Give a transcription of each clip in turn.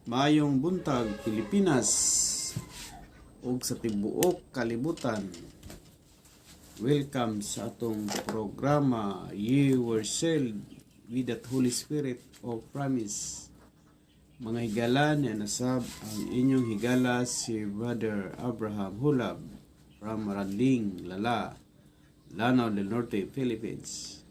Maayong buntag Pilipinas ug sa tibuok kalibutan. Welcome sa atong programa Ye Were Sealed with the Holy Spirit of Promise. Mga higala niya nasab ang inyong higala si Brother Abraham Hulab from Maradling, Lala, Lanao del Norte, Philippines.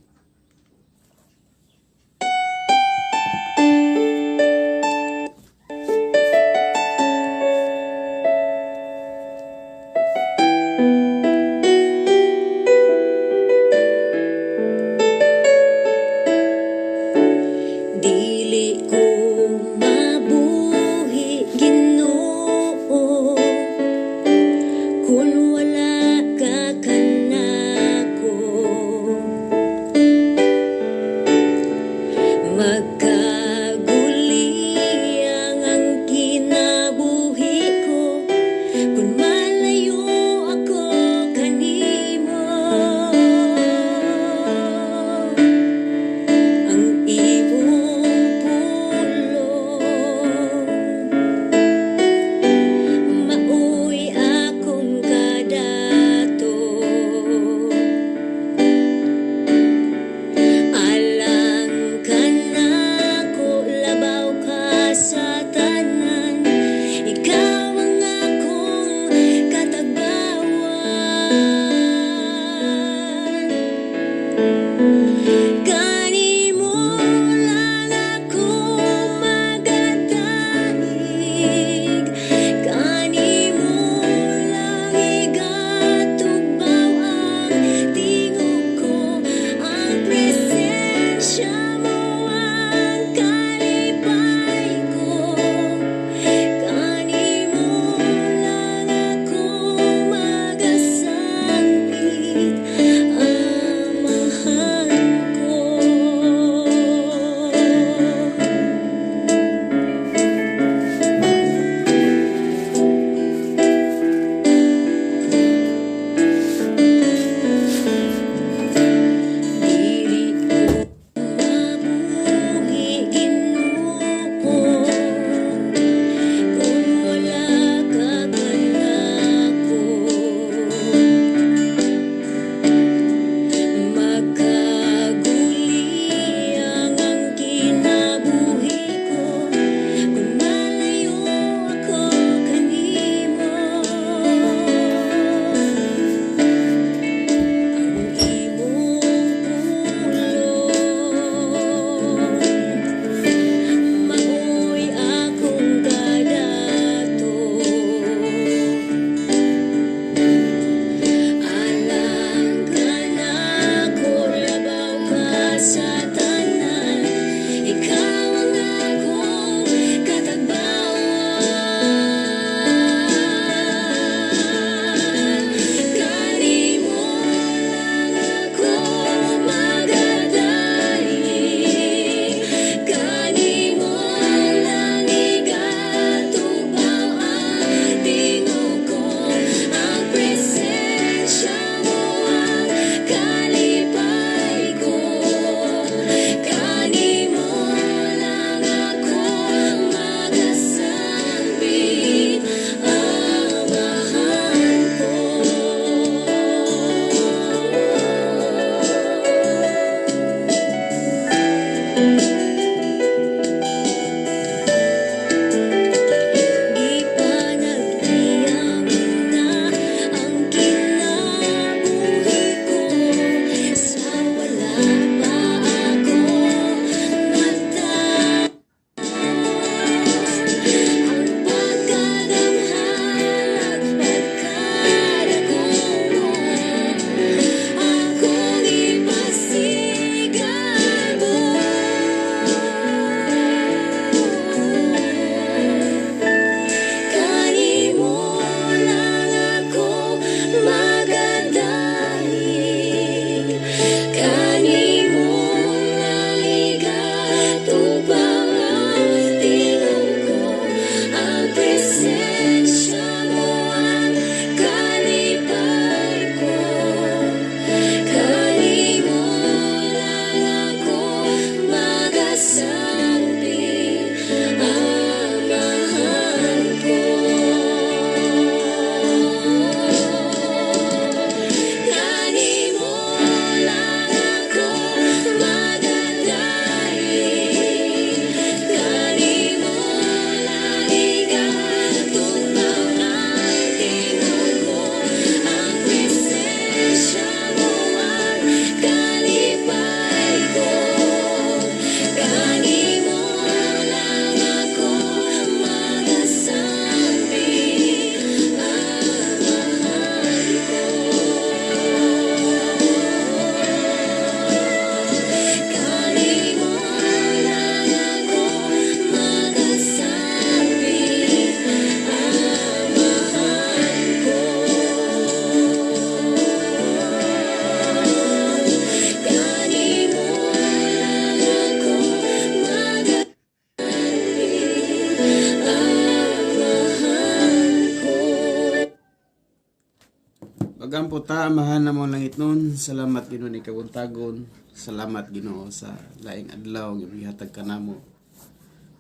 Magampo ta, mahal na mo langit nun. Salamat Ginoo ni kabuntagon. Salamat Ginoo sa laing adlaw nga gihatag kanamo.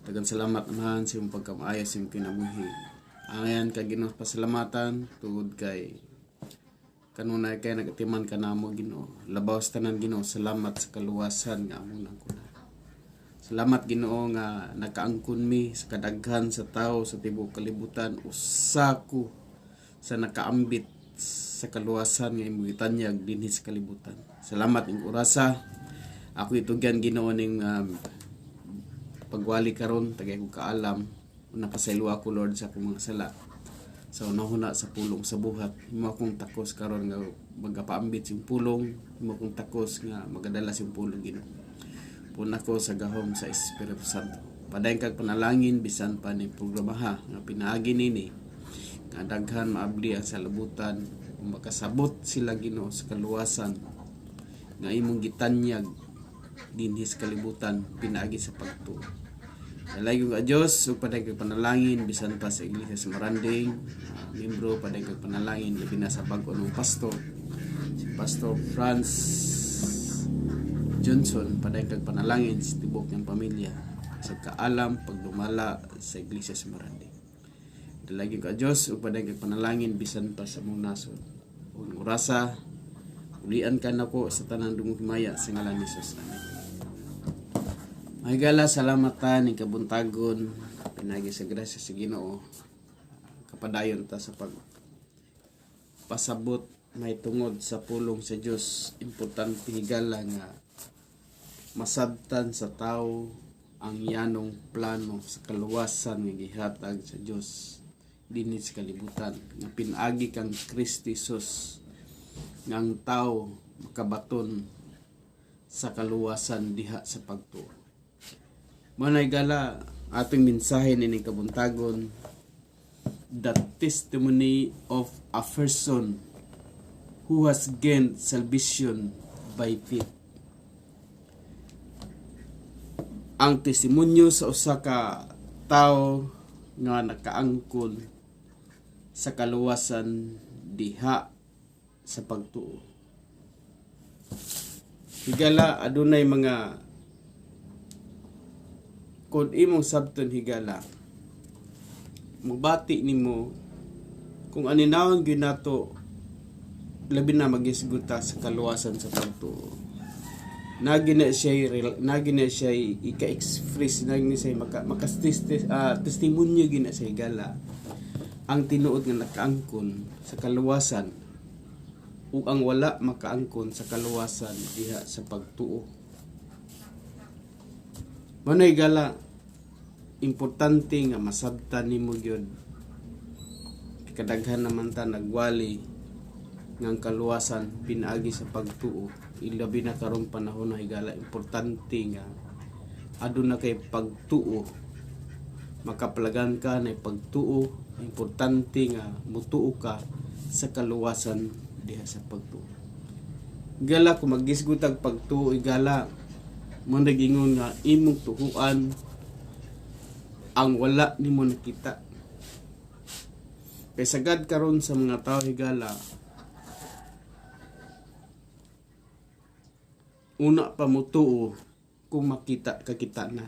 Daghang salamat naman sa imong pagkamaayo sa imong kinabuhi. Angayan ka Ginoo pasalamatan tungod kay kanunay kay nagatiman kanamo Ginoo. Labaw sa tanan Ginoo, salamat sa kaluwasan nga among nangkuna. Salamat Ginoo nga nakaangkon mi sa kadaghan sa tao sa tibuok kalibutan. Usa ko sa nakaambit sa kaluwasan nga imong gitanyag dinhi sa kalibutan. Salamat ing orasa. Ako itugyan Ginoo ning pagwali karon tagay ko kaalam. Una pasaylo ako Lord sa akong mga sala. Sa unahuna sa pulong sa buhat. Imo akong takos karon nga magapaambit sing pulong. Imo akong takos nga magadala sing pulong Ginoo. Puna ko sa gahom sa Espiritu Santo. Padayon kag panalangin bisan pa ni programaha nga pinaagi nini nga daghan maabli ang salabutan makasabot sila Ginoo sa kaluwasan nga imong gitanyag dinhi sa kalibutan pinaagi sa pagtuo. Salamat Dios ug padayon kag panalangin bisan pa sa iglesia sa Maranding, membro padayon kag panalangin labi na sa bag-o ng pastor si Pastor Franz Johnson, padayon kag panalangin sa tibok niyang pamilya sa kaalam pagdumala sa iglesia sa Maranding. Dalagin ka Diyos ug padayon kag panalangin bisan pa sa mong nasod. Ug orasa ulian ka nako sa tanang dungog himaya sa ngalan ni Jesus. Amen. Mahigala salamat ta ning kabuntagon pinagi sa grasya sa Ginoo. Kapadayon ta sa pasabot may tungod sa pulong sa Dios. Importante higala nga masabtan sa tao ang yanong plano sa kaluwasan nga gihatag sa Dios dinhi sa kalibutan nga pinaagi kang Kristo Jesus nga ang tao makabaton sa kaluwasan diha sa pagtuo. Manay gala ating mensahe ni kabuntagon, the testimony of a person who has gained salvation by faith. Ang testimonyo sa usa ka tawo nga nakaangkon sa kaluwasan diha sa pagtuo. Higala adunay mga kung imong sabton higala mubati nimo kung aninawon gyud nato labi na magisguta sa kaluwasan sa pagtuo. Nagina siya ika-express nagini siya testimonyo gina siya higala ang tinuod nga nakaangkon sa kaluwasan ug ang wala makaangkon sa kaluwasan diha sa pagtuo. Manay gala importante nga masabtan nimo gyud kadaghan naman ta nagwali ngang kaluwasan pinaagi sa pagtuo. Ilabi na karong panahon na higala importante nga aduna kay pagtuo, makaplagan ka na pagtuo. Importante nga mutuo ka sa kaluwasan diha sa pagtuo. Igala kung magisgutag pagtuo igala mo nagingon nga imong tuhuan ang wala nimo nakita. Kay sagad karon sa mga tao higala una pa mo tuo kung makita kakita na.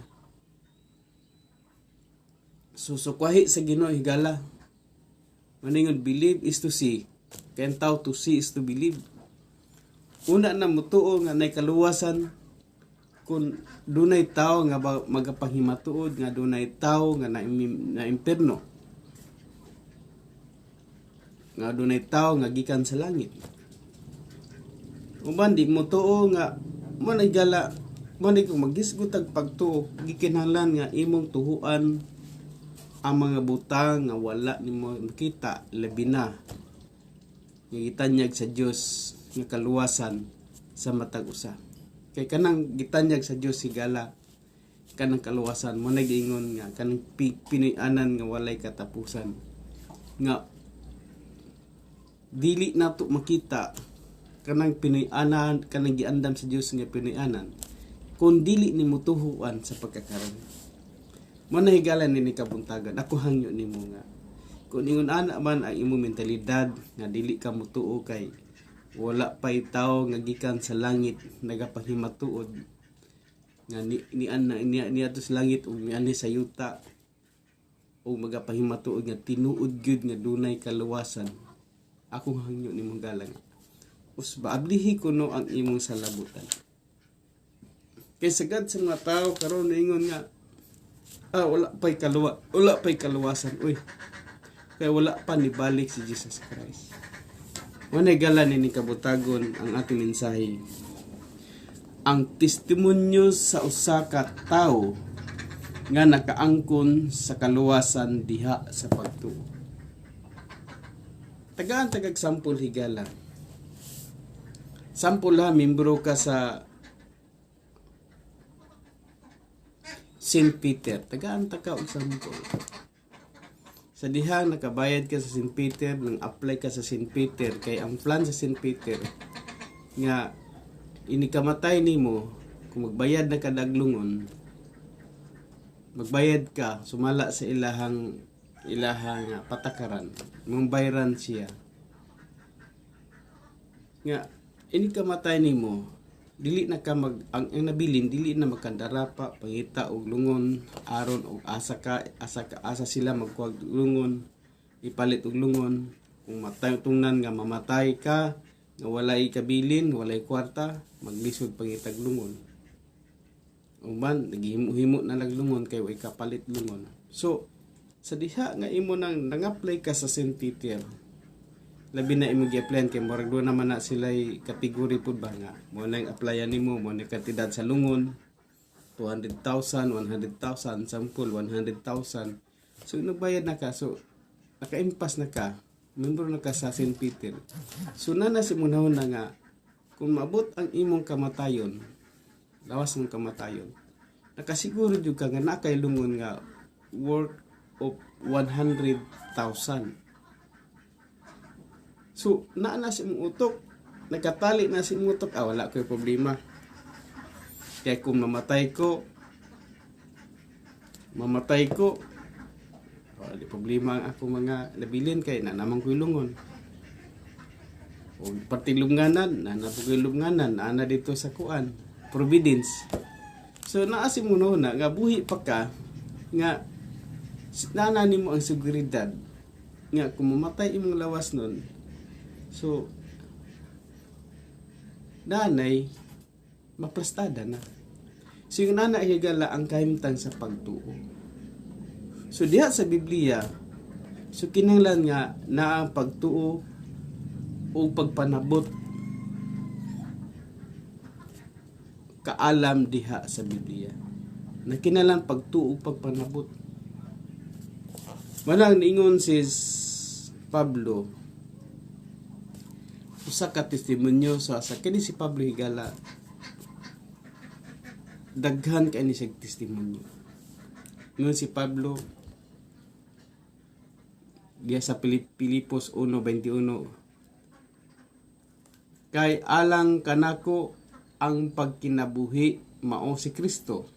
Susukwahi sa Ginoo higala. Maningon believe is to see. Kaya tao to see is to believe. Una na mo tuo nga nay kaluwasan kung dunay tao nga magapahimatuod nga dunay tao nga na impierno. Nga dunay tao nga gikan sa langit. Uban di mo tuo nga manigala manay kung magisgutag pagtuo gikinahanglan nga imong tuhuan ang mga butang nga wala nimo makita labi na nga gitanyag sa Dios nga kaluwasan sa matag usa. Kay kanang gitanyag sa Dios higala kanang kaluwasan mo nagingon nga kanang pinianan nga walay katapusan nga dili nato makita kanang pinianan kanang giandam sa Dios nga pinianan kung dili nimo tuhuan sa pagkakaron. Mo na higala ni kabuntagan ako hangyo nimo nga kung ingon ana man ang imong mentalidad nga dili ka mutuo kay wala pay tao nga gikan sa langit nagapahimatuod nga ni ato sa langit ug niani sa yuta o magapahimatuod nga tinuod gyud nga dunay kaluwasan. Akong hangyo nimong galang usba ablihi kuno ang imong salabutan. Kay sagad sa mga tao karon ingon nga wala pay kaluwasan uy. Kaya wala pa ni balik si Jesus Christ. Wanay galan ni kabutagon ang ating mensahe. Ang testimonyo sa usa ka tawo nga nakaangkon sa kaluwasan diha sa pagtuo. Tagaan tagag sampol higala. Sampol ha, membro ka sa St. Peter. Tagaan taka og sampol. Sa dihang nakabayad ka sa St. Peter, nang apply ka sa St. Peter, kay ang plan sa St. Peter nga inikamatay nimo kung magbayad na ka daglungon, magbayad ka sumala sa ilahang patakaran, mong bayran siya nga inikamatay nimo dili na ka ang nabilin dili na magkandarapa pangita og lungon aron og asa sila magkuwag lungon ipalit og lungon kung matay tungnan nga mamatay ka nga walay kabilin walay kwarta maglisod pangitag lungon uban naghimo-himo na naglungon kay way kapalit lungon. So sa diha nga imo nang nang-apply ka sa St. Peter labi na imong gi-applyan kay murag do naman na sila'y kategory pud ba nga mo nang applyan nimo mo ni kantidad sa lungon 200,000 100,000 sample 100,000 so nagbayad na ka so naka-impas na ka membro na ka sa St. Peter so na si munahon na nga kung maabot ang imong kamatayon lawas ng kamatayon nakasiguro jud ka nga na kay lungon nga worth of 100,000. So, naana si mong utok. Nagkatali na si mong utok. Wala ko yung problema. Kaya kung mamatay ko, di problema ang akong mga labilin kay nanamang ko ilungon. O partilunganan, nanapag ko ilunganan, naana dito sa kuan. Providence. So, naasi mo na nga buhi pa ka, nga naananin mo ang seguridad. Nga kung mamatay imong lawas nun, so, nanay, maprestada na. So, yung nanay higala ang kahimtang sa pagtuo. So, diha sa Biblia, so, kinanglan nga na ang pagtuo o pagpanabot kaalam diha sa Biblia. Na kinalang pagtuo o pagpanabot. Malang niingon si Pablo, usa ka testimonyo sa kini si Pablo higala daghan kay ni siya testimonyo. Ngon si Pablo diya sa Pilipos 1:21 kay alang kanako ang pagkinabuhi mao si Kristo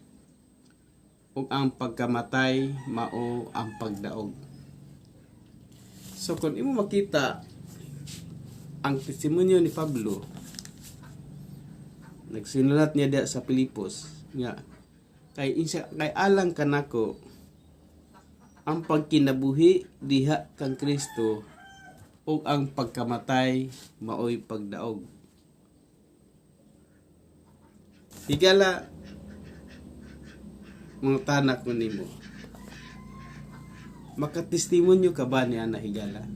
ug ang pagkamatay mao ang pagdaog. So kung imo makita ang testimonyo ni Pablo, nagsinulat niya diya sa Pilipos nga kay alang kanako ang pagkinabuhi diha kang Kristo ug ang pagkamatay maoy pagdaog. Higala mga tanak ko nimo, makatestimonyo ka ba niya na higala?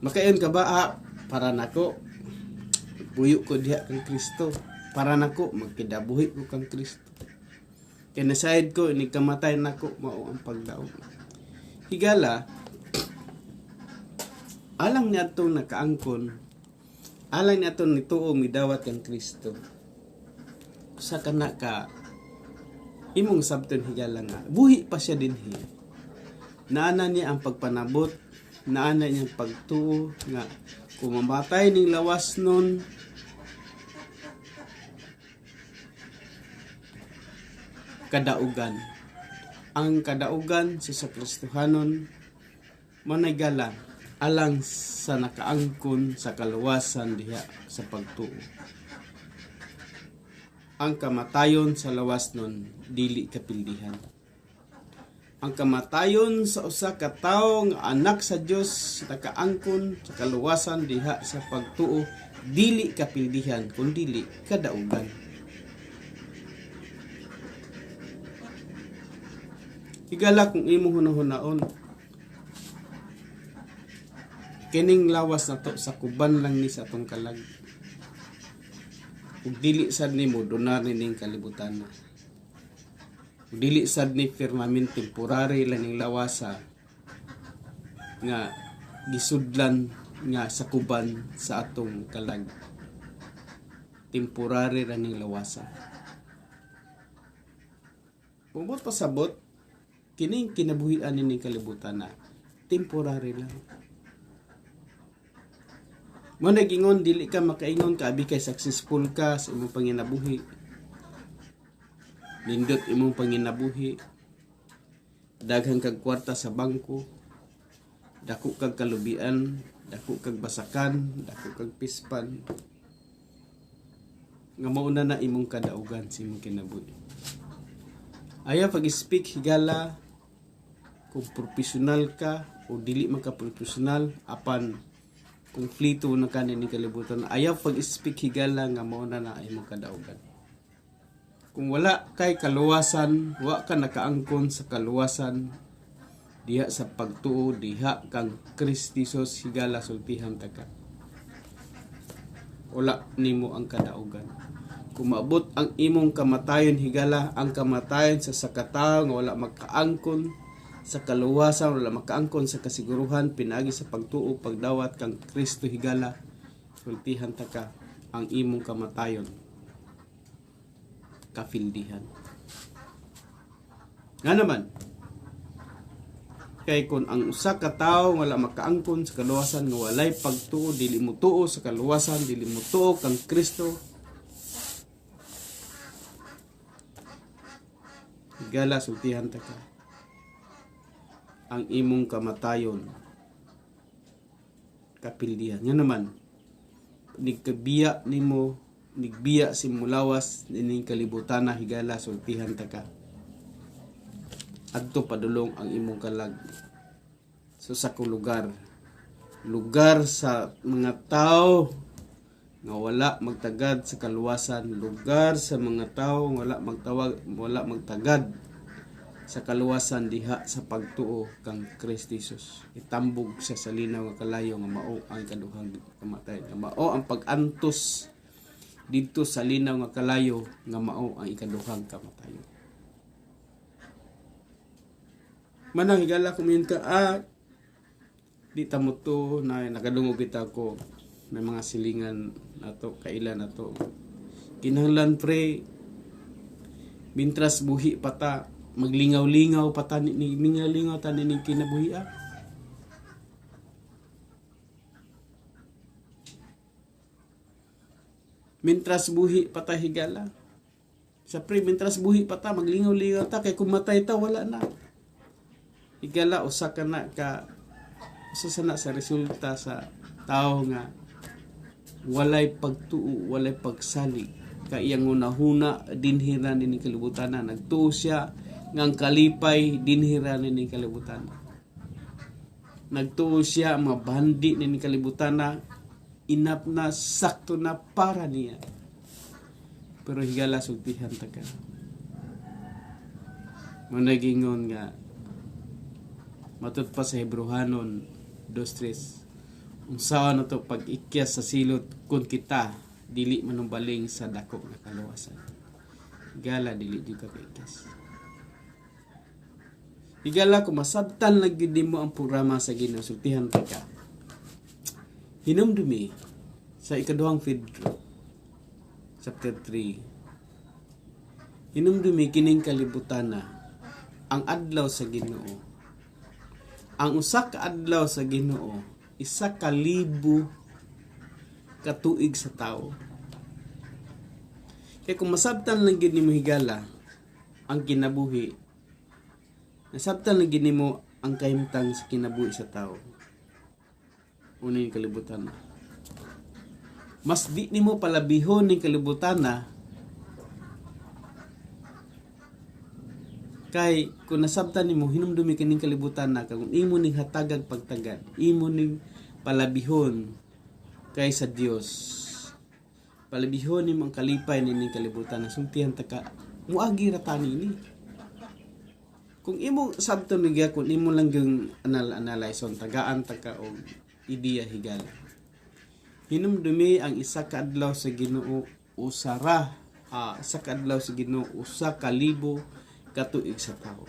Makayon ka ba, para nako buyo ko diha kang Kristo, para nako magkidabuhi ko kang Kristo, kaya nasayad ko ni kamatay nako mao ang pagdaog. Higala alang niya itong nakaangkon, alang niya itong nituo midawat kang Kristo, sa kana ka imong sabton higala nga buhi pa siya dinhi, naana niya ang pagpanabot, naana niya ang pagtuo nga kung mamatay ning lawas nun kadaugan, ang kadaugan sa Kristohanon manay gala alang sa nakaangkon sa kaluwasan diha sa pagtuo. Ang kamatayon sa lawas nun dili kapildihan. Ang kamatayon sa usa ka tawo nga anak sa Dios nakaangkon sa kaluwasan diha sa pagtuo dili kapildihan kundi kadaugan. Higala kung imo hunahunaon kining lawas na to sa kuban lang ni sa atong kalag. Ug dili sad nimo donar ning kalibutan. Ug dili sad ni firmament temporary lang ning lawasa nga gisudlan nga sa kuban sa atong kalag. Temporary lang ning lawasa. Kung mo pasabot kining kinabuhian ning kalibutan na temporary lang. Mo nagingon dili ka makaingon ka abi kay successful ka sa imong panginabuhi. Nindot imong panginabuhi. Daghang kag kwarta sa bangko. Dako kag kalubian, dako kag basakan, dako kag pispan. Nga mauna na imong kadaugan sa imong kinabuhi. Ayaw pag-speak higala kung professional ka o dili man ka professional apan kumplito na kanin ni kalibutan. Ayaw pag-speak higala nga mauna na imong kadaugan. Kung wala kay kaluwasan, wa ka nakaangkon sa kaluwasan, diha sa pagtuo, diha kang Kristisos higala sultihan ta ka. Wala nimo ang kadaugan. Kung maabot ang imong kamatayon higala, ang kamatayon sa sakataw nga wala makaangkon sa kaluwasan, wala makaangkon sa kasiguruhan, pinagi sa pagtuo, pagdawat kang Kristo higala, sultihan ta ka ang imong kamatayon, kafildihan. Nga naman, kay kung ang usa ka tawo wala makaangkon sa kaluwasan, nga walay pagtuo, dili mo tuo sa kaluwasan, dili mo tuo kang Kristo, higala, sultihan ta ka ang imong kamatayon, kapildihan. Nga naman, nigkabiya nimo, nigbiya si mulawas nining kalibutan na higala, sultihan ta ka. Adto padulong ang imong kalag so sa lugar sa mga tao nga wala magtagad sa kaluwasan, lugar sa mga tao nga wala magtagad sa kaluwasan diha sa pagtuo kang Kristo Jesus. Itambog sa salinaw nga kalayo nga mao ang kaduhang kamatayon, nga mao ang pag-antos didto sa linaw nga kalayo nga mao ang ikaduhang kamatayon. Manang higala kumin ka di ta mo to na nakadungog kita ko may mga silingan nato kailan nato kinahanglan pre mintras buhi pata maglingaw-lingaw pata ni mingalingaw tani ni kinabuhi. Mintras buhi pata higala. Sa pre mintras buhi pata maglingaw-lingaw ta kay kung matay ta wala na. Higala usa ka na ka susana sa resulta sa tao nga walay pagtuo, walay pagsalig. Kaiyang unahuna dinhira ni kalibutan na nagtuo siya ngang kalipay dinhira ni kalibutan. Nagtuo siya mabandi ni kalibutan na inap na sakto na para niya. Pero higala sultihan ta ka. Managingon nga matut pa sa Hebrehanon 2:3 unsaon na to pag-ikyas sa silot kun kita dili manumbaling sa dako nga kaluwasan. Higala dili di ka ikyas. Higala kung masabtan lang gid mo ang programa sa Ginoo, sultihan ta ka. Hinumdumi sa ikaduhang Pedro chapter 3. Hinumdumi kining kalibutan na ang adlaw sa Ginoo. Ang usa ka adlaw sa Ginoo, 1,000 ka tuig sa tao. Kaya kung masabtan lang gid nimo higala ang kinabuhi, nasabtan lang gid nimo ang kahimtang sa kinabuhi sa tao. uning kalibutan na. Mas di nimo palabihon ning kalibutan na kay kung nasabtan nimo hinumdumi kining kalibutan na kung imo ning hatagag pagtagad, imo ning palabihon kay sa Dios. Palabihon nimo ang kalipay ning kalibutan na sultihan ta ka muagi ra tani ni. Kung imo sabton niya kung imo lang yung analyze tagaan ta ka og ideya higala. Hinumdumi ang isa ka adlaw sa Ginoo isa ka adlaw sa Ginoo usa ka libo ka tuig sa tawo.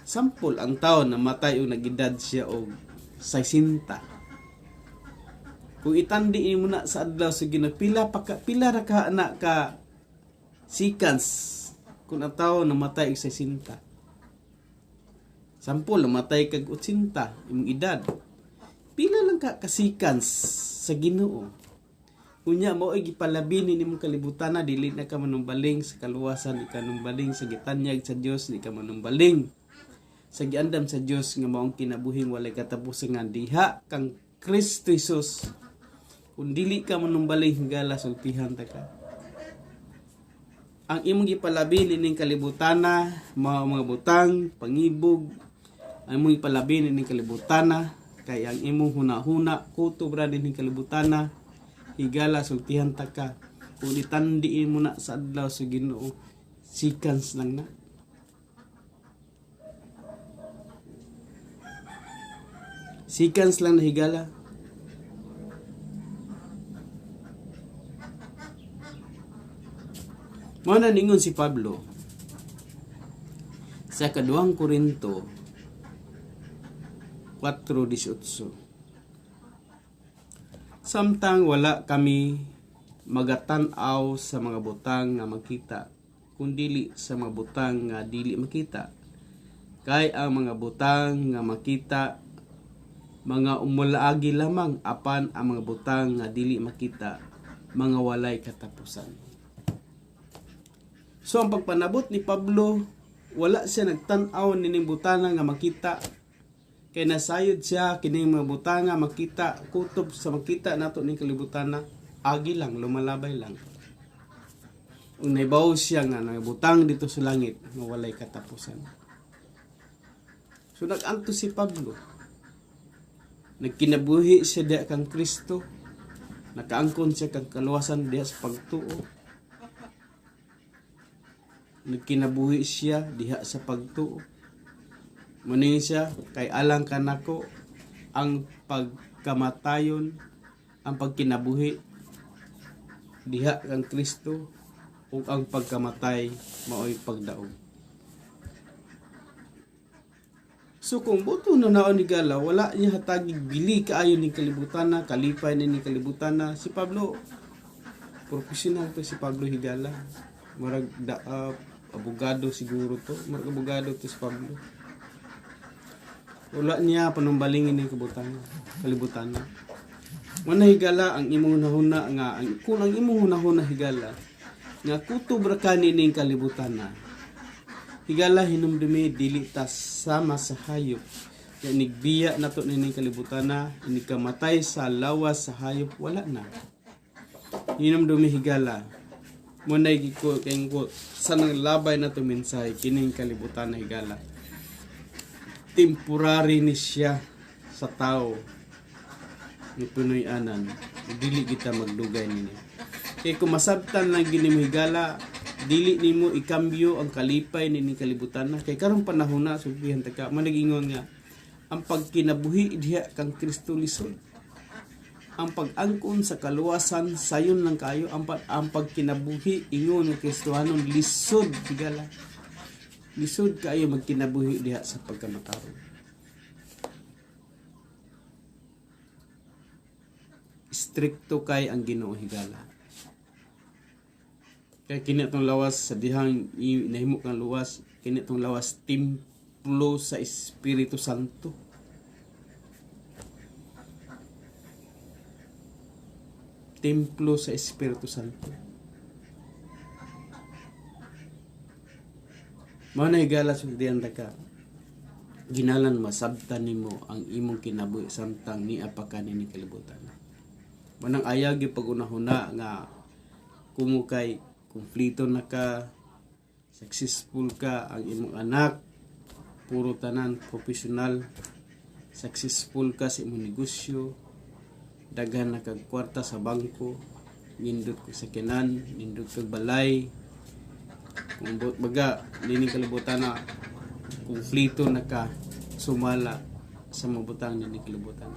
Sampol ang tawo namatay og nagedad siya og 60. Kung itandi mo na sa adlaw sa Ginoo pila ra ka na ka seconds kung ang tawo namatay og 60. Sampol namatay kag 80 imong edad. Pila lang ka seconds sa Ginoo. Unya mao ay gipalabi ni nimong kalibutan na dili na ka manumbaling sa kaluwasan, di ka manumbaling sa gitanyag sa Dios, di ka manumbaling sa giandam sa Dios nga maong kinabuhing walay katapusan nga diha kang Kristo Jesus. Kung dili ka manumbaling higala sultihan ta ka. Ang imong gipalabi ning kalibutan na mga butang, pangibog, ang imong gipalabi ning kalibutan na kay ang imong hunahuna kutob ra ning kalibutan na higala sultihan ta ka. Kung itandiin mo na sa adlaw sa Ginoo, seconds lang na. Seconds lang na higala. Mao na ningon si Pablo sa kaduhang Korinto 4:18. Samtang wala kami magatan-aw sa mga butang nga makita, kundili sa mga butang nga dili makita. Kay ang mga butang nga makita, mga umulaagi lamang, apan ang mga butang nga dili makita, mga walay katapusan. So ang pagpanabot ni Pablo, wala siya nagtan-aw nining butana nga makita. Kay nasayod siya kining mga butanga makita, kutob sa makita nato ning kalibutan na agi lang, lumalabay lang. Ug naibaw siya nga nabutang dito sa langit nga walay katapusan. So nag-anto si Pablo. Nagkinabuhi siya diha kang Kristo. Nakaangkon siya kang kaluwasan diha sa pagtuo. Nagkinabuhi siya diha sa pagtuo. Muning siya kay alang kanako ang pagkamatayon, ang pagkinabuhi diha kang Kristo ug ang pagkamatay mao'y pagdaog. So kung buto na naon ni Gala, wala niya hatagig bili kaayo ni kalibutan na, kalipay ni kalibutan na. Si Pablo professional to, si Pablo Higala. Murag abogado siguro to, murag abogado to si Pablo. Wala niya panumbalingin ng kalibutan na. Muna higala ang imong hunahuna nga kung ang imong hunahuna higala nga kutob ra kani ning kalibutan na. Higala hinumdumi dili ta sama sa hayop. Ya nigbiya nato ning kalibutan na, inikamatay sa lawas sa hayop wala na. Hinumdumi higala. Muna giko kengko sanang labay nato mensahe kining kalibutan na higala. Temporary ni siya sa tao ni punoy anan, dili kita magdugay nini. Kay kung masabtan lang gini mo higala, dili nimo ikambyo ang kalipay nini kalibutan na. Kay karong panahon na sultihan ta ka managingon nga ang pagkinabuhi diha kang Kristo lisod. Ang pag-angkon sa kaluwasan sayon lang kayo, ang pagkinabuhi ingon ng Kristohanon lisod higala. Lisod kayo magkinabuhi diha sa pagkamataron. Stricto kay ang Ginoo higala. Kay kini atong lawas sa dihang nahimo kang luwas, kini atong lawas templo sa Espiritu Santo. Templo sa Espiritu Santo. Mao na higala sultihan ta ka. ginalan masabtan nimo ang imong kinabuhi samtang niapa ka ni kalibutan. Manang ayag yung pag-unahuna nga kumukay kumplito na ka, successful ka, ang imong anak puro tanan professional, successful ka sa imong negosyo, daghan na kag kwarta sa bangko, nindot ko sa kinan, nindot kag balay, kung baga dini kalibutan na kumplito na ka, sumala sa mabutang nini kalibutan.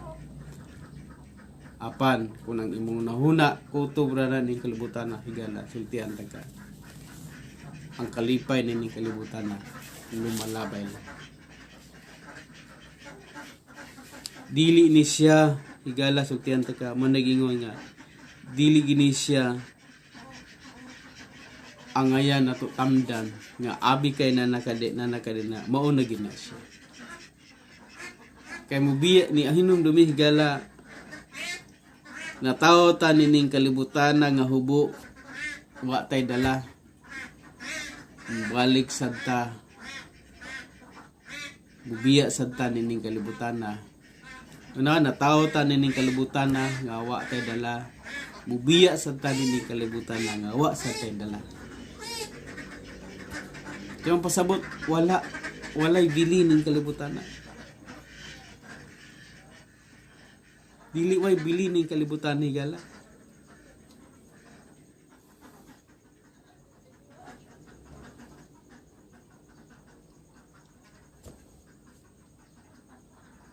Apan kung ang imong nahuna kutob ra na ning kalibutan na higala sultian ta ka, ang kalipay nini kalibutan na lumalabay na. Dili ni siya higala sultian ta ka, managingon nga dili gini siya ang ayan nato tamdan nga abi kay na nakade na mao na gina siya. Kay mubiya ni ahinom dumi higala na tao ta nining kalibutan nga hubo wa tay dala balik sadta bubiya sadta nining kalibutan na tao ta nining kalibutan nga wa tay dala bubiya sadta nining kalibutan nga wa sa tay dala. Yung pasabot walay bili ning kalibutan na. Dili way bili ning kalibutan ni gala.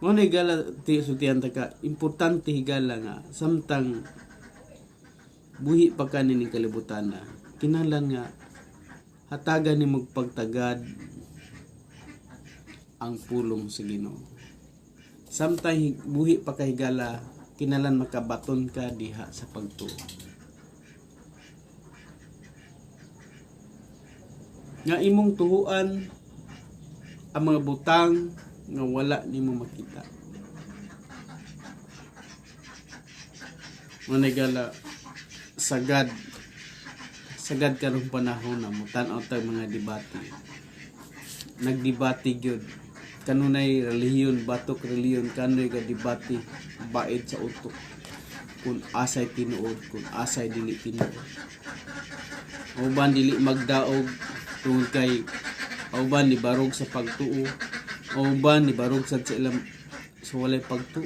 Ngunit gala ti sutian ta ka, importante higala nga samtang buhi pa ka ning kalibutan na, kinahanglan nga hatagan ni magpagtagad ang pulong sa Ginoo. Samtang buhi pa ka higala, kinalan makabaton ka diha sa pagtuo. Nga imong tuhuan ang mga butang nga wala nimo makita. Manigala sagad karong panahon na mutan-aw tag mga debate. Nagdebate gyud kanunay relihiyon, batok relihiyon, kanoy ga debate baid sa utok kung asay tinuod, kung asay dili tinuod. Uban dili magdaog tungod kay uban ni barog sa pagtuo, uban ni barog sa ilang sa walay pagtuo.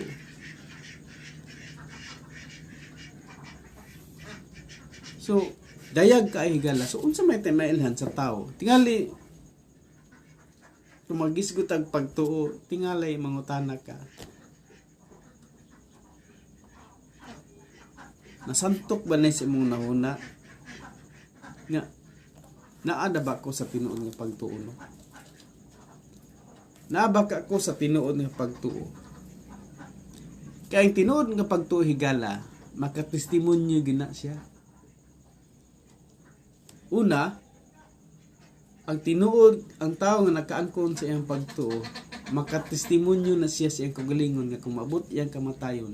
So dayag ka higala, so unsa may mailhan sa tao tingali tumagisgot ang pagtuo, tingalay mangutana ka. Nasantok ba na sa imong nahuna? Nga, naada ba ko sa tinuod nga pagtuo? No? Naaba ka ko sa tinuod nga pagtuo? Kaya ang tinuod nga pagtuo higala, makatestimonyo gina siya. Una, ang tinuod, ang tao nga nakaangkon sa iyang pagtuo, makatestimonyo na siya sa iyang kagalingon nga kung maabot iyang kamatayon,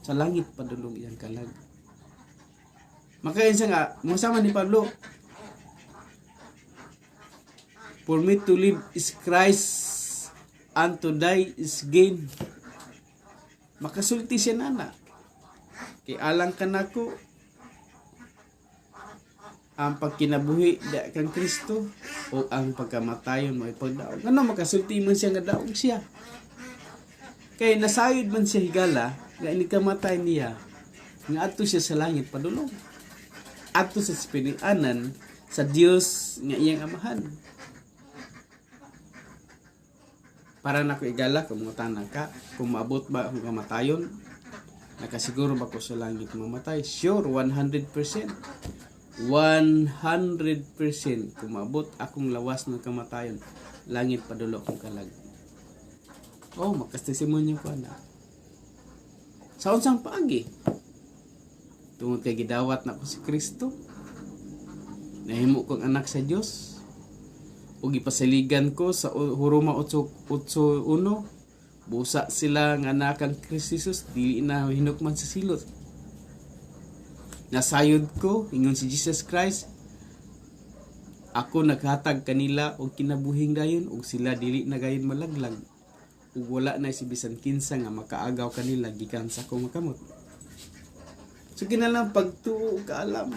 sa langit padulong iyang kalag. Makain siya nga, masama ni Pablo, for me to live is Christ, and to die is gain. Makasulti siya nana. Kay alang ka na ko, ang pagkinabuhi da kang Kristo o ang pagkamatayon mo ipagdaog. Ano makasulti man siya nga daog siya. Kay nasayod man siya higala nga inikamatay niya nga adto siya sa langit padulong. Adto sa pinag-anan sa Dios nga iyang amahan. Para na ko igala kung mutana ka, kung maabot ba ang kamatayon, nakasiguro ba ko sa langit mamatay? Sure, 100%. 100% kung maabot akong lawas ng kamatayon, langit padulo akong kalag. Oh, makastesimonyo ko na. Sa unsang paagi? Tungod kay gidawat na ko si Kristo. Nahimo kong anak sa Dios. Ug ipasaligan ko sa Roma 8:1. Busa sila nga anak kang Kristo Jesus, dili na hinukman sa silot. Nasayod ko, ingon si Jesus Christ, Ako naghatag kanila og kinabuhing dayon ug sila dili na gayon malaglag. Ug wala na si bisan kinsa nga makaagaw kanila gikan sa akong makamot. So kinalang pagtuo ka alam.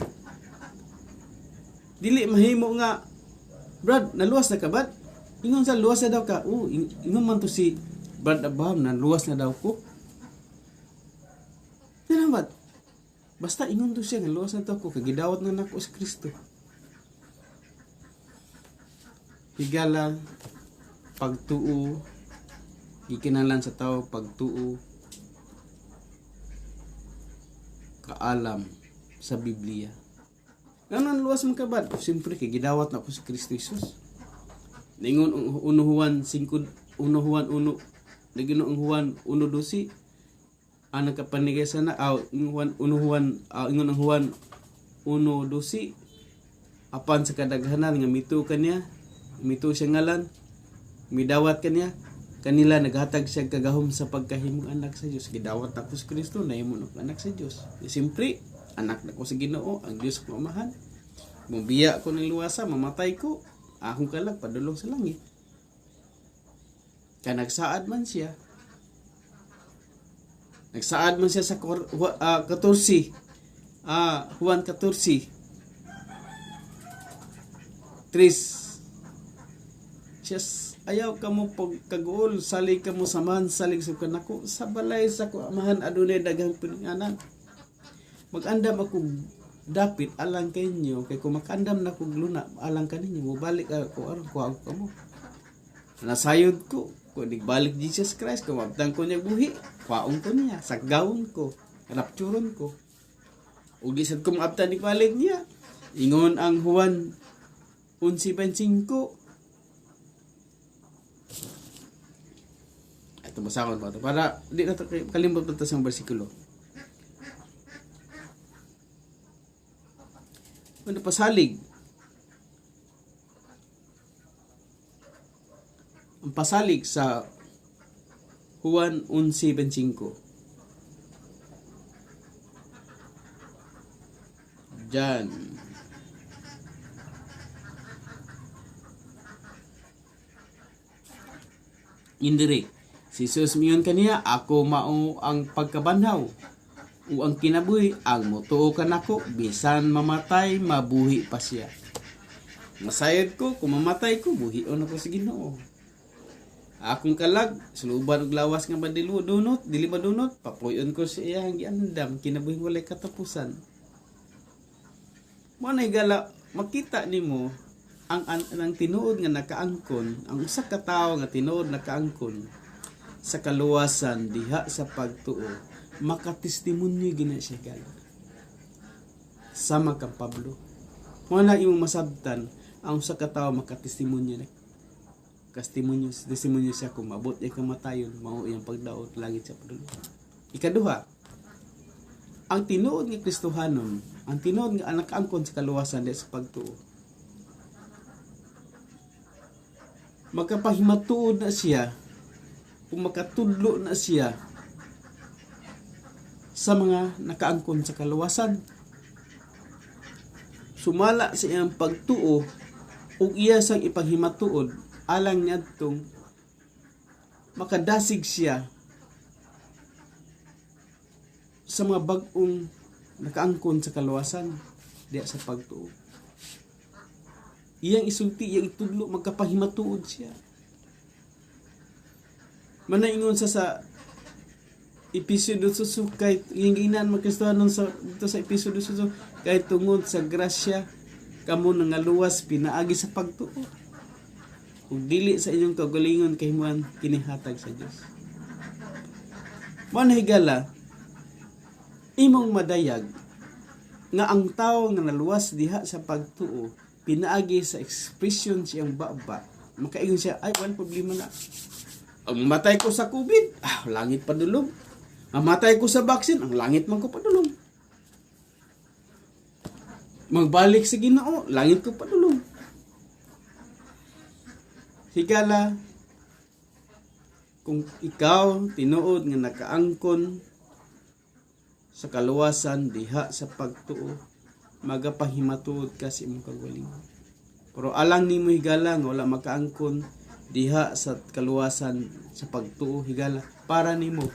Dili mahimo nga, Brad, naluwas na ka ba? Ingon sa luwas na daw ka. Ingon man to si Brad Abraham na luwas na daw ko. Tinabat. Basta ingon to siya nga luwas na daw ko. Kagidawat na nako sa Kristo. Higala, pagtuo, gikinalan sa tao, pagtuo, kaalam sa Biblia. Ganun luwas man kabad. Siyempre, kay gidawat na ako sa Kristo Jesus. Ningon unuhuan 5, unuhuan 1, naginoong Juan 1:12. Ang nagkapanigay sana, ingon ang Juan 1:12. Apan sa kadaghanan nga mito kaniya, mito siya ngalan, midawat kaniya, kanila naghatag siya kagahom sa pagkahimong anak sa Dios. Gidawat ako sa Kristo na himo anak sa Dios. Siyempre, anak na ko sa Ginoo, ang Dios ko amahan. Mubiya ko ng luwasa, mamatay ko, akong kalag padulong sa langit. Kaya nagsaad man siya. Nagsaad man siya sa 14. Juan 14. 3. Just ayaw ka mo pagkagool, salig ka mo samahan, salig sa kanako, sa balay sa ko amahan adunay daghang pininganan. Magandam ako dapit alang kayo, kay kung makandam na kog luna alang kaninyo, mobalik ako aron ko ako kamo. Nasayod ko, kung nagbalik Jesus Christ, kung mabtang ko niya buhi, kwaong ko niya, saggawon ko, rapturon ko. Ug disad ko mabtang nagbalik niya, ingon ang Juan 11:25. Ito basahon pa ito. Para di na kalimot pa ito sa bersikulo. Ano pasalig? Ang pasalig sa Juan 11:25. Diyan. Indiri. Si Jesus miyon kaniya, ako mao ang pagkabanhaw. O ang kinabuhi, ang mutuo ka nako, bisan mamatay, mabuhi pa siya. Masayad ko, kung mamatay ko, buhion ako sa Ginoo. Akong kalag, suluban og lawas nga badiludunot, dili madunot, papuyon ko sa iyang giandam, kinabuhi walay katapusan. Mo na higala, makita nimo ang tinuod nga nakaangkon, ang usa ka tawo nga tinuod nakaangkon sa kaluwasan diha sa pagtuo, makatestimonyo gina siya gala. Sama kang Pablo. Mo na imong masabtan ang usa ka tawo makatestimonyo na. Testimonyo siya kung mabot ay kamatayon, mao iyang pagdaot langit sa padulong. Ikaduha, ang tinuod nga Kristohanon, ang tinuod nga nakaangkon sa kaluwasan diha sa pagtuo, magkapahimatuod na siya kung makatudlo na siya sa mga nakaangkon sa kaluwasan. Sumala sa iyang pagtuo ug iya sang ipaghimatuod alang niadtong makadasig siya sa mga bag-ong nakaangkon sa kaluwasan diya sa pagtuo. Iyang isulti, iyang itudlo, magkapahimatuod siya. Manaingon sa episode susu, kahit yung inan magkristohanon dito sa episode susu, kahit tungod sa grasya, kamo nangaluwas, pinaagi sa pagtuo. Kung dili sa inyong kagalingon, kahimuan, kinihatag sa Diyos. Manahigala, imong madayag, nga ang tao nga naluwas diha sa pagtuo, pinaagi sa expression siyang baba, makaingon siya, ay, wala problema na. Ang matay ko sa COVID, langit padulong. Ang matay ko sa vaccine, ang langit man ko padulong. Magbalik sa Ginoo, langit ko padulong. Higala, kung ikaw tinuod nga nakaangkon sa kaluwasan diha sa pagtuo, magapahimatuod ka sa imong kagalingon. Pero alang nimo higala nga wala makaangkon diha sa kaluwasan sa pagtuo higala, para nimo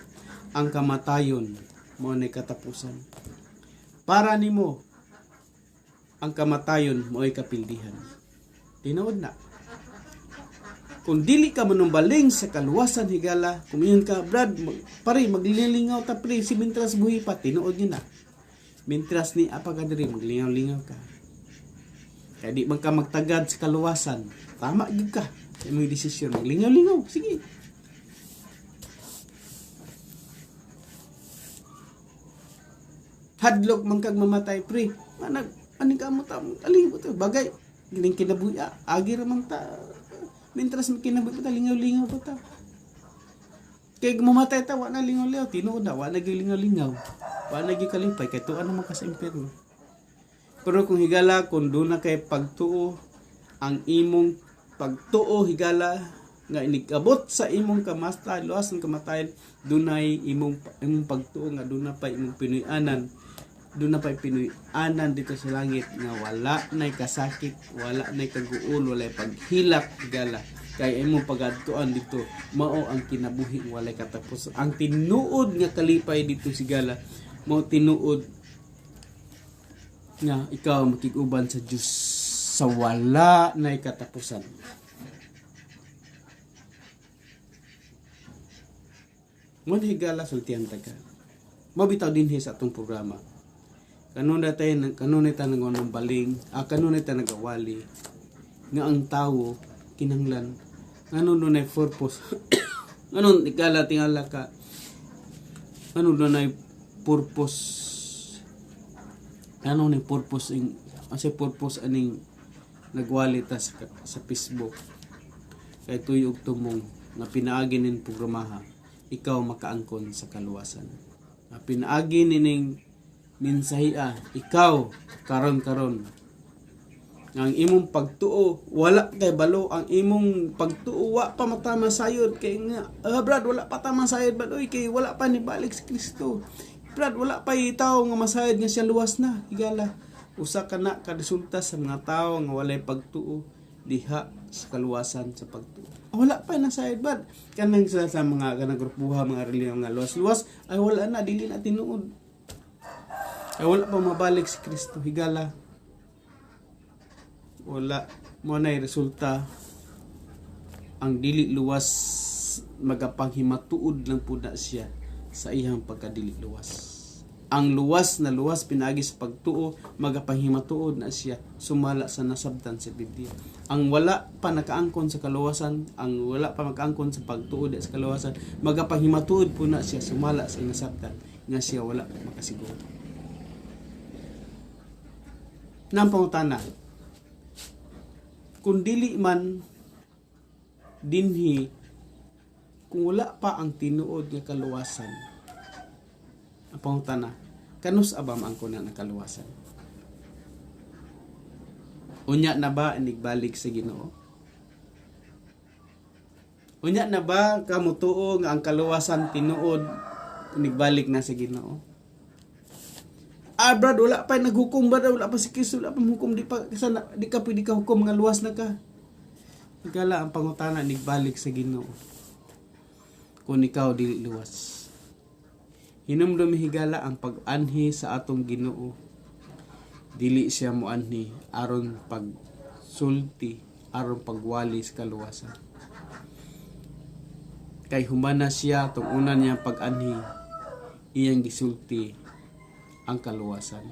ang kamatayon mao nay katapusan. Para nimo ang kamatayon mo'y kapildihan. Tinuod na. Kung dili ka manumbaling sa kaluwasan higala, kumiyon ka, Brad, pare, maglilingaw ta pre, si mintras buhi pa, tinuod nyo na. Mintras ni apa ka diri, maglingaw-lingaw ka. Kaya di man ka magtagad sa kaluwasan, tama yun ka. Kaya may desisyon, maglingaw-lingaw, sige. Hadlok man kag mamatay pre, manag aning ka mo ta, alin mo to, bagay, giling kinabuya, agi ramang ta, mintras kinabuya pa ta, lingaw-lingaw pa ta. Kaya mamatay ta, wala na lingaw-lingaw, tinuod na, wala na lingaw-lingaw, wala na kalipay, kaya tuan naman ka sa impyerno. Pero kung higala, kung doon na kay pagtuo, ang imong pagtuo higala, nga inigabot sa imong kamasta, luwas ng kamatayan, doon na imong pagtuo, nga doon na pa imong pinuyanan, doon na pa pinuyanan dito sa langit nga wala na'y kasakit, wala na'y kaguol, wala paghilak higala. Kaya imong pagadtuan dito mao ang kinabuhi walay katapos. Ang tinuod nga kalipay dito sigala mao tinuod nga ikaw makig-uban sa Dios sa wala na'y katapusan. Mo higala sultihan ta ka. Mabitaw dinhi sa atong programa. Kanunay ta nang baling, kanunay ta nagawali nga ang tawo kinahanglan ano dunay purpose. Ano ikala tingala ka. Ano dunay purpose. Ano ni purpose purpose aning nagwali ta sa Facebook. Kay tuyog tumong nga pinaagi nin programaha, ikaw makaangkon sa kaluwasan. Pinaagi nining minsahiya, ikaw karon ang imong pagtuo wala kay balo, ang imong pagtuo wa pa matama sayod kay nga Brad wala pa tama sayod bad oy kay wala pa ni balik si Kristo. Brad wala pa itaw nga masayod nga siya luwas na higala. Usa ka na kadresulta sa mga tawo nga walay pagtuo diha sa kaluwasan sa pagtuo. Wala pa na sayod bad kanang sa mga kanang grupuha mga relihiyon nga luwas-luwas ay wala na, dili na tinuod. Ay wala pa mabalik si Kristo higala. Wala mo na resulta ang dili luwas magapanghimatuod lang pud na siya sa iyang pagkadili luwas. Ang luwas na luwas pinagi sa pagtuo magapanghimatuod na siya sumala sa nasabtan sa Biblia. Ang wala pa nakaangkon sa kaluwasan, ang wala pa makaangkon sa pagtuo sa kaluwasan, magapanghimatuod po na siya sumala sa nasabtan nga siya wala makasiguro. Nang pangutana, kung dili man dinhi, kung wala pa ang tinuod nga kaluwasan, ang pangutana, kanus abam ang kuna ng kaluwasan? Unya na ba inigbalik sa Ginoo? Unya na ba kamutuo nga ang kaluwasan tinuod inigbalik na sa Ginoo? Brad, wala pa naghukom ba? Wala pa si Kristo, wala pa hukom, di ka pwede ka hukom nga luwas na ka. Higala ang pangutana nigbalik sa Ginoo. Kung ikaw dili luwas. Hinumdum higala ang pag-anhi sa atong Ginoo. Dili siya mo anhi aron pagsulti, aron pagwali sa kaluwasan. Kay humana siya tong una niya pag-anhi, iyang gisulti ang kaluwasan.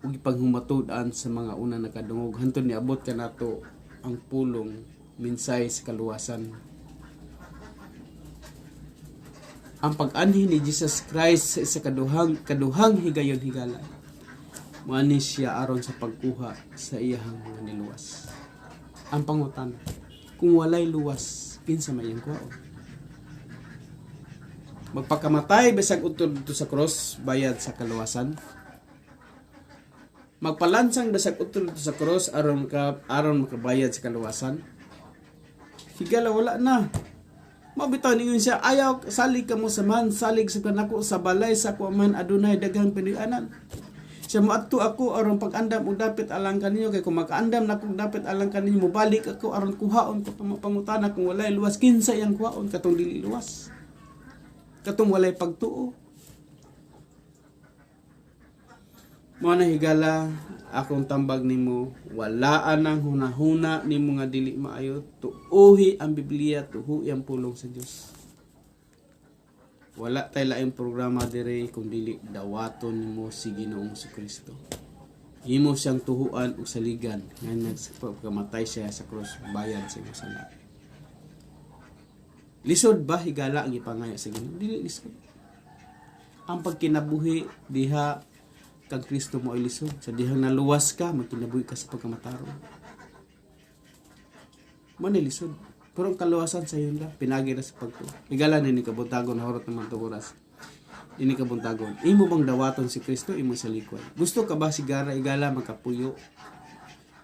Ug ipaghumatod-an sa mga una nakadungog hantud niabot kanato ang pulong minsay sa kaluwasan. Ang pag-anhi ni Jesus Christ sa isa kaduhang higayon higala. Muani siya aron sa pagkuha sa iyang mga niluwas. Ang pangutan, kung walay luwas, kinsa may iyang kuhaon? Magpakamatay bisag utod dito sa cross, bayad sa kaluwasan. Magpalansang bisag utod dito sa cross aron makabayad sa kaluwasan. Higala wala na. Mabitaw ningon siya, ayaw salig ka mo sa man, salig sa kanako sa balay sa kuaman adunay daghang pinuyanan. Siya moadto ako aron pag-andam og dapit alang kaninyo, kay kung makaandam na kung dapit alang kaninyo, mobalik ako aron kuhaon ko pangutana kung walay luwas, kinsa yang kuhaon katong dili luwas, katong walay pagtuo. Mao na higala akong tambag nimo, walaan ang hunahuna nimo nga dili maayo, tuuhi ang Biblia, tuuhi ang pulong sa Dios. Wala tay laing programa dire kung dili dawaton nimo si Ginoong Kristo. Imo siyang tuhuan og saligan nga nagpakamatay siya sa krus, bayad sa imong sala. Lisod ba higala ang ipangaya sa Ginoo? Dili lisod. Ang pagkinabuhi diha kang Kristo mo ay lisod. Sa dihang naluwas ka, magkinabuhi ka sa pagkamataron. Mo ni lisod. Pero ang kaluwasan sa iyo lang, pinagi na sa pagto. Higala na ni kabuntagon, horot naman ito oras. Ini kabuntagon. Imo bang dawaton si Kristo, imo sa likod? Gusto ka ba sigara higala makapuyo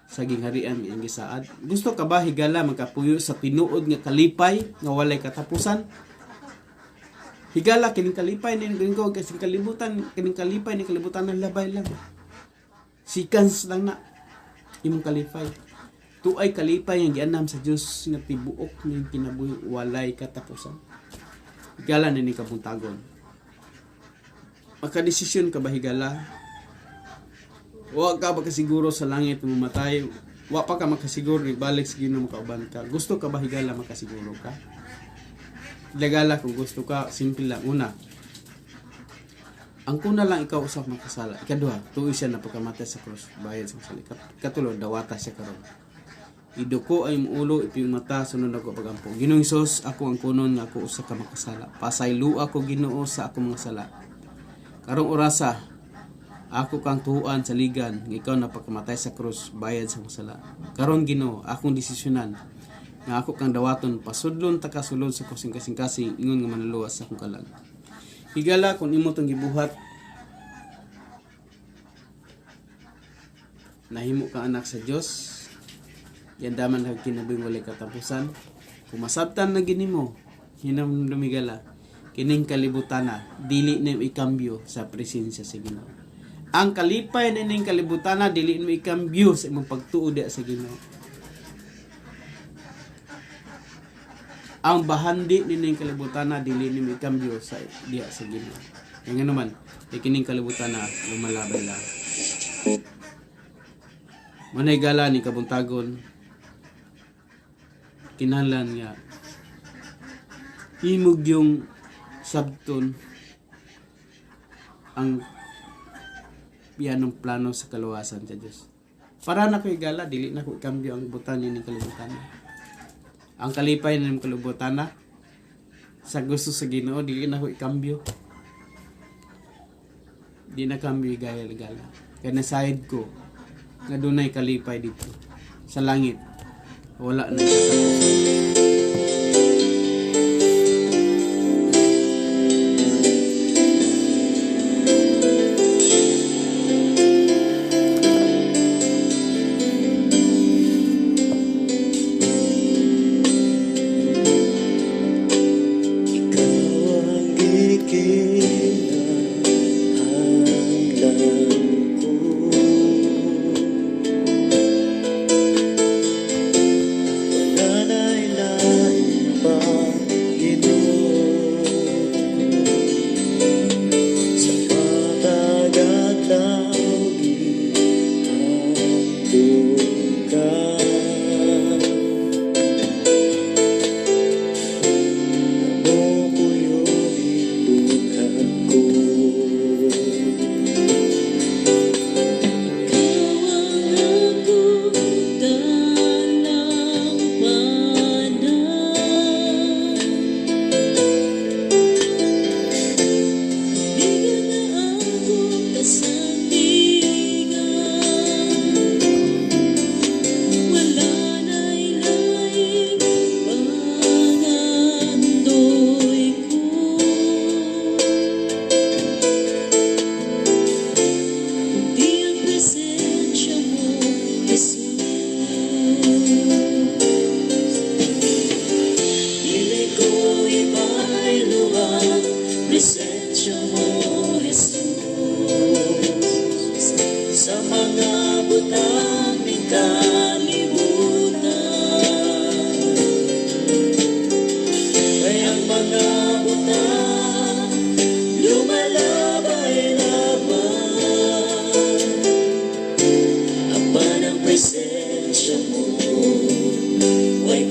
sa gingharian iyang gisaad? Gusto ka ba higala makapuyo sa tinuod nga kalipay nga walay katapusan? Higala kining kalipay ni ko kasi kalibutan, kining kalipay ni kalibutan ng labay lang. Sikans lang na imong kalipay. Tuay kalipay ang gianam sa Dios nga tibuok ning kinabuhi walay katapusan. Higala ni kabuntagon. Makadesisyon ka ba higala? Wa ka ba kasiguro sa langit mo matay? Wa pa ka makasiguro ibalik sa Ginoo makauban ka. Gusto ka ba higala makasiguro ka? Higala kung gusto ka, simple lang. Una, ang kuna lang ikaw usap makasala. Ikaduha, tuoy siya na pagkamatay sa krus, bayad sa sala. Katulod, dawata siya karon. Iduko ay muulo, iping mata, sunod ako pagampo. Ginoong Hesus, ako ang kunon nga ako usa ka makasala. Pasaylo ako Ginoo sa ako mga sala. Karong orasa, ako kang tuhuan sa ligan, nga ikaw na pagkamatay sa krus, bayad sa mga sala. Karon Ginoo, akong desisyonan, nga ako kang dawaton, pasudlon ta kasulod sa kasing-kasing ingon nga manluwas sa akong kalag. Higala kung imo tong gibuhat, nahimo ka anak sa Dios, yan daman na kinabing walay katapusan. Kung masabtan na ginimo, hinam lumigala, kining kalibutan na, dili na ikambyo sa presensya sa Ginoo. Ang kalipay na ning kalibutan na, dili mo ikambyo sa imong pagtuo diha sa Ginoo. Ang bahandi ning kalibutan na, dili mo ikambyo sa diha sa Ginoo. Nga naman, kining kalibutan na lumalabay lang. Manay gala ni kabuntagon, kinahanglan nga imog yung sabton ang pianong plano sa kaluwasan sa Diyos. Para na ko igala, dili na ko ikambyo ang butan ni kalibutan. Ang kalipay ng kalibutan na sa gusto sa Ginoo, dili na ko ikambyo. Di na kambyo igala-gala. Kaya nasahid ko nga dunay kalipay dito sa langit. Wala na katapusan. Wala na ilang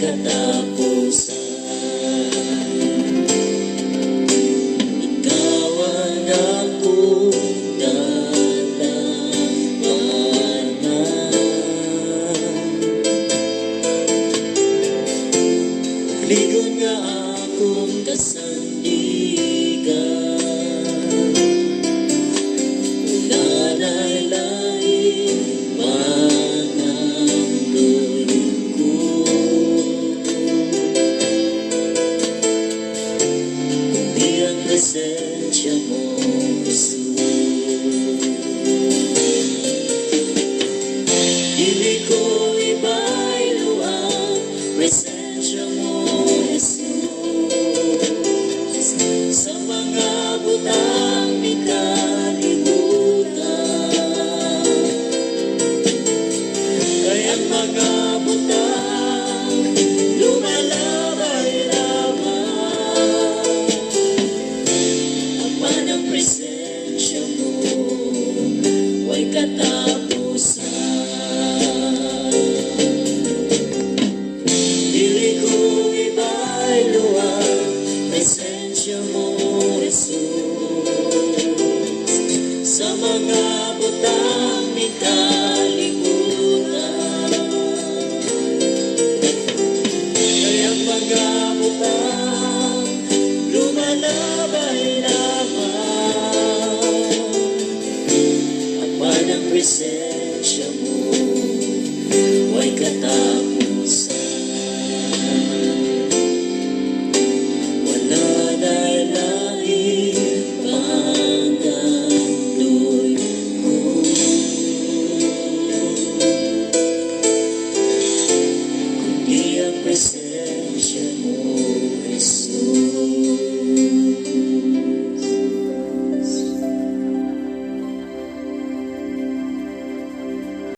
katapusan. Ikaw ang akong ligon nga akong kasandigan, nanay lain manamdorin ko. Kundi ang presensya mo, Jesus. Dili ko ibaylo ang presensya mo, sa mga butang di kalibutan, kaya't mga